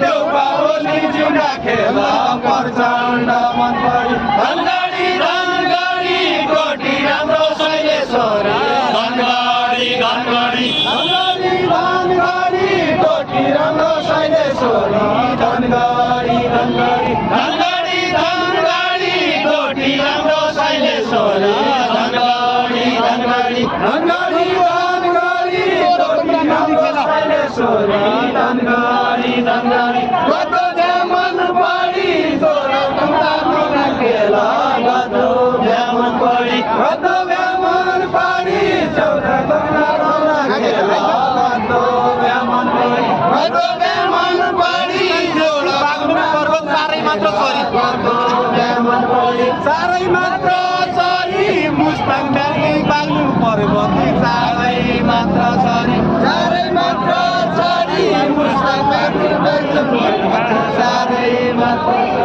देउपावली जुना खेला प्रचण्ड मन परी धनगढी धनगढी कोटी राम्रो शैलेश्वरी धनगढी धनगढी धनगढी धनगढी कोटी राम्रो शैलेश्वरी धनगढी धनगढी धनगढी धनगढी कोटी राम्रो शैलेश्वरी धनगढी धनगढी धनगढी धनगढी कोटी राम्रो शैलेश्वरी धनगढी धनगढी गतो मन परी जोरा कमला खेला गतो मन परी गतो मन परी जोरा कमला खेला गतो मन परी गतो मन परी जोरा बागलुङ पर्वत सारै मात्र सरी गतो मन परी सारै मात्र सरी मुस्ताङ ब्याली बागलुङ पर्वत सारै मात्र सरी सारै मात्र सरी मुस्ताङ ब्याली बागलुङ पर्वत सारै मात्र